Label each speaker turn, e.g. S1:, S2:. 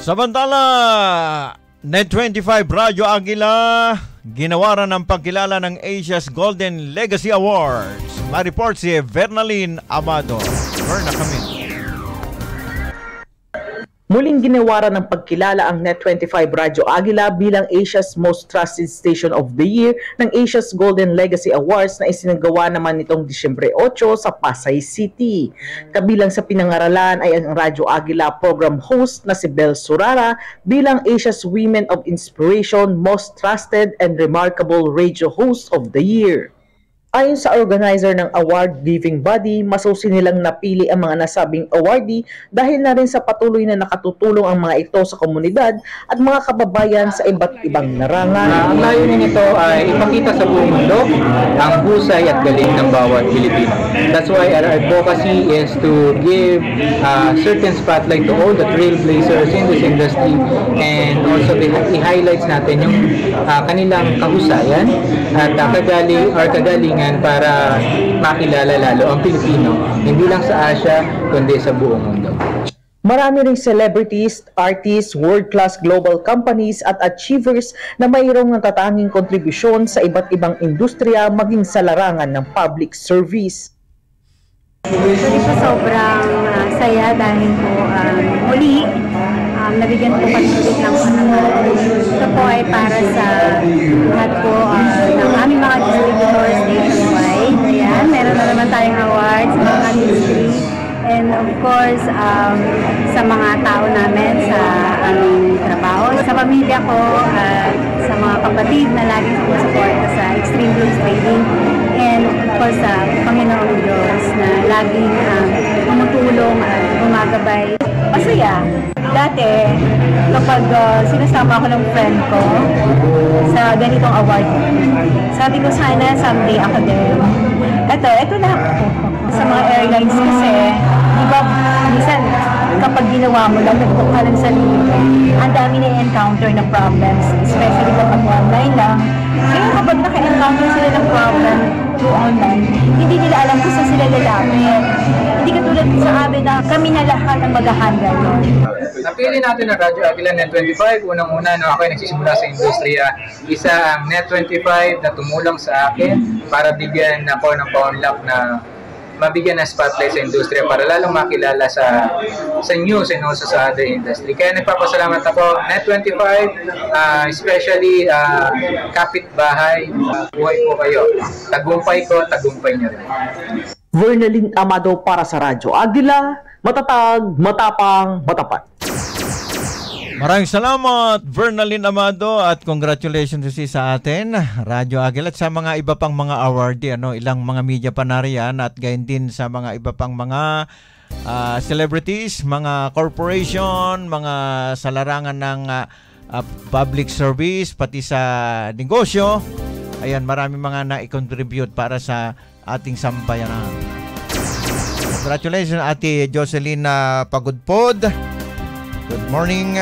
S1: Samantala, Net25 Radyo Aguila, ginawaran ng pagkilala ng Asia's Golden Legacy Awards. Ma-report si Vernaline Amado. Verna kami.
S2: Muling ginawaran ng pagkilala ang Net25 Radyo Aguila bilang Asia's Most Trusted Station of the Year ng Asia's Golden Legacy Awards na isinagawa naman nitong Disyembre 8 sa Pasay City. Kabilang sa pinangaralan ay ang Radyo Aguila program host na si Bel Surara bilang Asia's Women of Inspiration Most Trusted and Remarkable Radio Host of the Year. Ayon sa organizer ng award-giving body, masusi nilang napili ang mga nasabing awardee dahil na rin sa patuloy na nakatutulong ang mga ito sa komunidad at mga kababayan sa iba't ibang larangan.
S3: Ang layunin nito ay ipakita sa buong mundo ang husay at galing ng bawat Pilipino. That's why our advocacy is to give certain spotlight to all the trailblazers in this industry and also i-highlights natin yung kanilang kahusayan at kagalingan para makilala lalo ang Pilipino, hindi lang sa Asia, kundi sa buong mundo.
S2: Marami ring celebrities, artists, world-class global companies at achievers na mayroong natatanging kontribusyon sa iba't ibang industriya maging sa larangan ng public service.
S4: Actually po sobrang saya dahil po muli nabigyan po kami ulit ng panahon. Ito po ay para sa lahat po ng aming mga distributors nationwide. Ayan, meron na naman tayong awards sa mga industry. And of course, sa mga tao namin sa aming trabaho, sa pamilya ko, sa mga kapatid na laging sumusuporta sa Extreme Blues Trading, and of course sa Panginoong Diyos na laging tumutulong at gumagabay. Masaya. Dati, kapag sinasama ko ng friend ko sa ganitong award, sabi ko sana someday ako din. Ito na ako. Sa mga airlines kasi, di ba, minsan, kapag ginawa mo lang, nagpuk ka lang sa libre, ang dami na-encounter na problems, especially kapag online lang. Kaya kapag naka-encounter sila ng problem through online, hindi nila alam kung saan sila lalapit. Hindi katulad sa amin na kami na lahat ang mag-handle yun.
S3: Napili natin ang Radyo Aguila Net25. Unang-una, nung ako ay nagsisimula sa industriya, isa ang Net25 na tumulong sa akin para bigyan ako ng paunlak na mabigyan ng spotlight sa industriya para lalong makilala sa news and also sa other industry. Kaya nagpapasalamat ako, Net25, especially kapitbahay, buhay po kayo. Tagumpay ko, tagumpay niyo rin.
S2: Vernaline Amado para sa Radyo Aguila, matatag, matapang, matapat.
S1: Maraming salamat, Vernaline Amado, at congratulations sa atin, Radyo Aguila, at sa mga iba pang mga awardee, ilang mga media pa nariyan, at gayon din sa mga iba pang mga celebrities, mga corporation, mga sa larangan ng public service, pati sa negosyo. Ayan, marami mga na-contribute para sa ating sambayanan. Congratulations, Ate Jocelyn Pagudpod. Good morning.